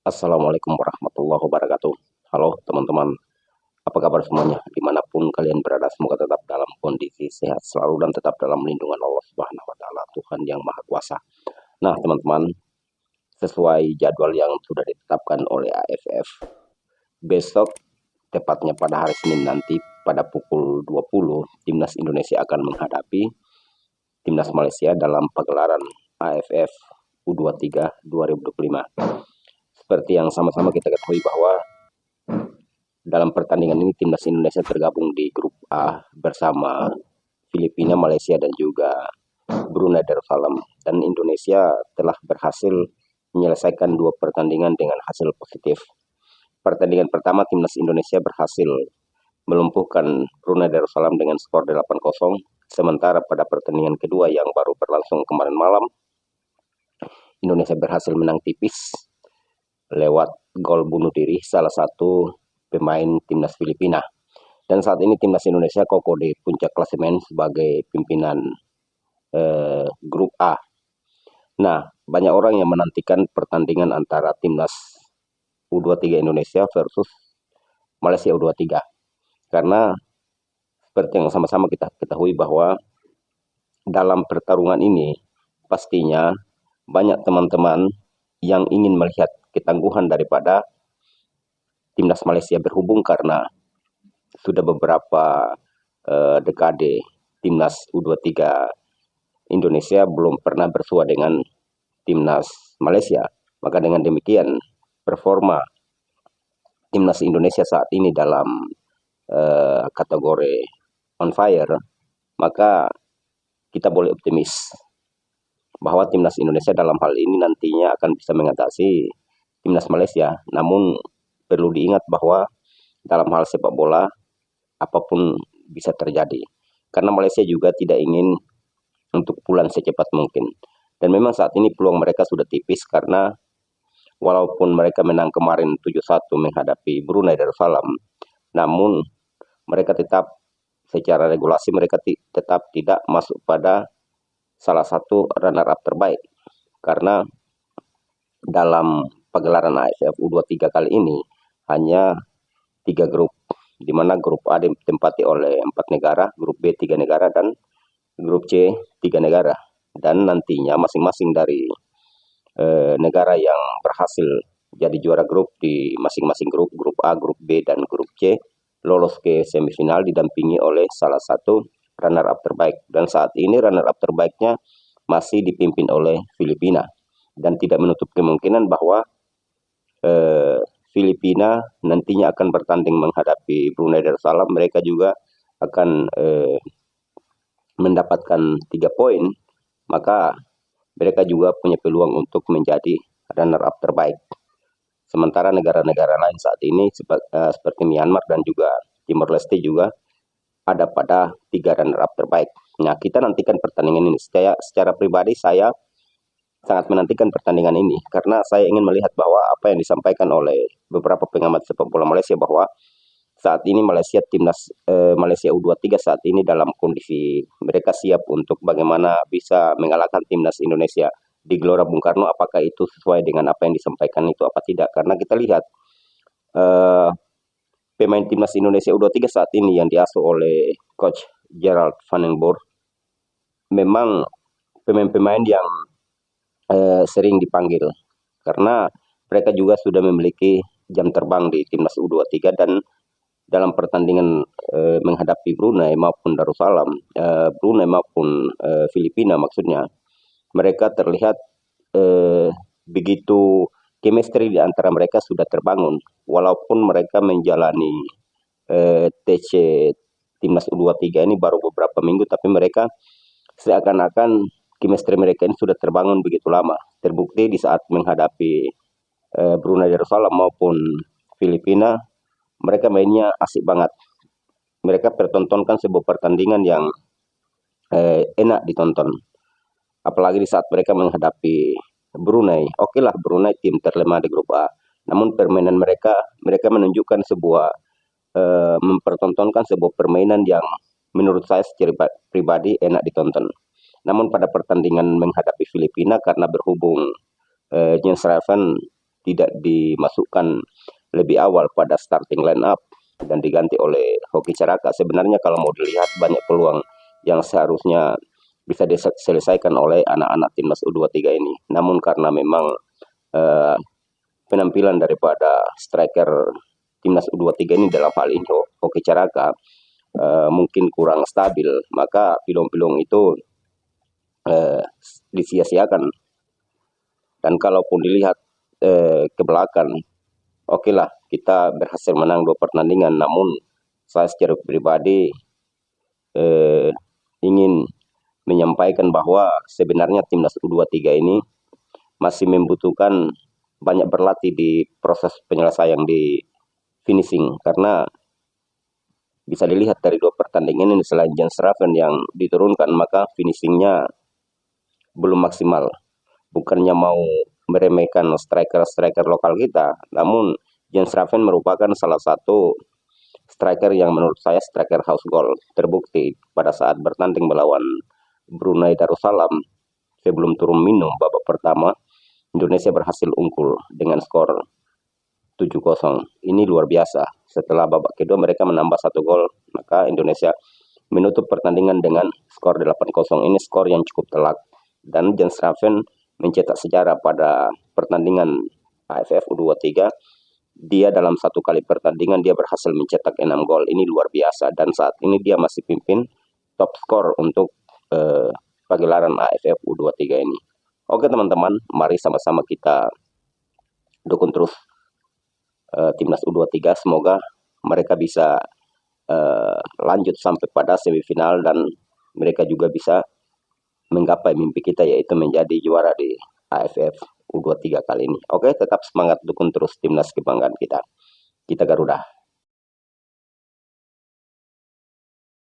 Assalamualaikum warahmatullahi wabarakatuh. Halo teman-teman, apa kabar semuanya? Dimanapun kalian berada, semoga tetap dalam kondisi sehat selalu dan tetap dalam lindungan Allah Subhanahu wa Ta'ala, Tuhan yang Maha Kuasa. Nah, teman-teman, sesuai jadwal yang sudah ditetapkan oleh AFF, besok, tepatnya pada hari Senin nanti, pada pukul 20, Timnas Indonesia akan menghadapi Timnas Malaysia dalam pagelaran AFF U23 2025. Seperti yang sama-sama kita ketahui bahwa dalam pertandingan ini Timnas Indonesia tergabung di grup A bersama Filipina, Malaysia, dan juga Brunei Darussalam. Dan Indonesia telah berhasil menyelesaikan 2 pertandingan dengan hasil positif. Pertandingan pertama Timnas Indonesia berhasil melumpuhkan Brunei Darussalam dengan skor 8-0. Sementara pada pertandingan kedua yang baru berlangsung kemarin malam, Indonesia berhasil menang tipis lewat gol bunuh diri salah satu pemain Timnas Filipina. Dan saat ini Timnas Indonesia kokoh di puncak klasemen sebagai pimpinan grup A. Nah, banyak orang yang menantikan pertandingan antara Timnas U23 Indonesia versus Malaysia U23. Karena seperti yang sama-sama kita ketahui bahwa dalam pertarungan ini pastinya banyak teman-teman yang ingin melihat ketangguhan daripada Timnas Malaysia, berhubung karena sudah beberapa dekade Timnas U23 Indonesia belum pernah bersua dengan Timnas Malaysia. Maka dengan demikian performa Timnas Indonesia saat ini dalam kategori on fire, maka kita boleh optimis bahwa Timnas Indonesia dalam hal ini nantinya akan bisa mengatasi Timnas Malaysia. Namun perlu diingat bahwa dalam hal sepak bola apapun bisa terjadi. Karena Malaysia juga tidak ingin untuk pulang secepat mungkin. Dan memang saat ini peluang mereka sudah tipis karena walaupun mereka menang kemarin 7-1 menghadapi Brunei Darussalam, namun mereka tetap secara regulasi mereka tetap tidak masuk pada salah satu runner up terbaik. Karena dalam pagelaran AFF U23 kali ini hanya 3 grup, di mana grup A ditempati oleh 4 negara, grup B 3 negara, dan grup C 3 negara. Dan nantinya masing-masing dari negara yang berhasil jadi juara grup di masing-masing grup, grup A, grup B, dan grup C, lolos ke semifinal didampingi oleh salah satu runner up terbaik. Dan saat ini runner up terbaiknya masih dipimpin oleh Filipina. Dan tidak menutup kemungkinan bahwa Filipina nantinya akan bertanding menghadapi Brunei Darussalam. Mereka juga akan mendapatkan 3 poin. Maka mereka juga punya peluang untuk menjadi runner up terbaik. Sementara negara-negara lain saat ini seperti Myanmar dan juga Timor Leste juga ada pada 3 runner up terbaik. Nah, kita nantikan pertandingan ini. Secara pribadi saya sangat menantikan pertandingan ini karena saya ingin melihat bahwa apa yang disampaikan oleh beberapa pengamat sepak bola Malaysia bahwa saat ini Timnas Malaysia U23 saat ini dalam kondisi mereka siap untuk bagaimana bisa mengalahkan Timnas Indonesia di Gelora Bung Karno. Apakah itu sesuai dengan apa yang disampaikan itu apa tidak? Karena kita lihat pemain Timnas Indonesia U23 saat ini yang diasuh oleh Coach Gerald Van den Boer memang pemain-pemain yang sering dipanggil karena mereka juga sudah memiliki jam terbang di Timnas U23. Dan dalam pertandingan menghadapi Brunei maupun Darussalam, Brunei maupun Filipina maksudnya, mereka terlihat begitu chemistry di antara mereka sudah terbangun. Walaupun mereka menjalani TC Timnas U23 ini baru beberapa minggu, tapi mereka seakan-akan chemistry mereka ini sudah terbangun begitu lama. Terbukti di saat menghadapi Brunei Darussalam maupun Filipina, mereka mainnya asik banget. Mereka pertontonkan sebuah pertandingan yang enak ditonton. Apalagi di saat mereka menghadapi Brunei. Oke lah, Brunei tim terlemah di grup A. Namun permainan mereka menunjukkan sebuah mempertontonkan sebuah permainan yang menurut saya secara pribadi enak ditonton. Namun pada pertandingan menghadapi Filipina, karena berhubung Jens Raven tidak dimasukkan lebih awal pada starting line up dan diganti oleh Hoki Caraka, sebenarnya kalau mau dilihat banyak peluang yang seharusnya bisa diselesaikan oleh anak-anak timnas U23 ini. Namun karena memang penampilan daripada striker timnas U23 ini dalam hal ini Hoki Caraka mungkin kurang stabil, maka peluang-peluang itu disia-siakan. Dan kalaupun dilihat ke belakang, oke lah kita berhasil menang 2 pertandingan, namun saya secara pribadi ingin menyampaikan bahwa sebenarnya timnas U23 ini masih membutuhkan banyak berlatih di proses penyelesaian di finishing, karena bisa dilihat dari 2 pertandingan ini selain Jens Raven yang diturunkan, maka finishingnya belum maksimal. Bukannya mau meremehkan striker-striker lokal kita, namun Jens Raven merupakan salah satu striker yang menurut saya striker house goal. Terbukti pada saat bertanding melawan Brunei Darussalam, sebelum turun minum babak pertama, Indonesia berhasil unggul dengan skor 7-0. Ini luar biasa. Setelah babak kedua mereka menambah 1 gol, maka Indonesia menutup pertandingan dengan skor 8-0. Ini skor yang cukup telak. Dan Jens Raven mencetak sejarah pada pertandingan AFF U23. Dia dalam 1 kali pertandingan dia berhasil mencetak 6 gol. Ini luar biasa, dan saat ini dia masih pimpin top skor untuk pagelaran AFF U23 ini. Oke teman-teman, mari sama-sama kita dukung terus timnas U23. Semoga mereka bisa lanjut sampai pada semifinal dan mereka juga bisa menggapai mimpi kita, yaitu menjadi juara di AFF U23 kali ini. Oke, tetap semangat dukung terus timnas kebanggaan kita. Kita Garuda.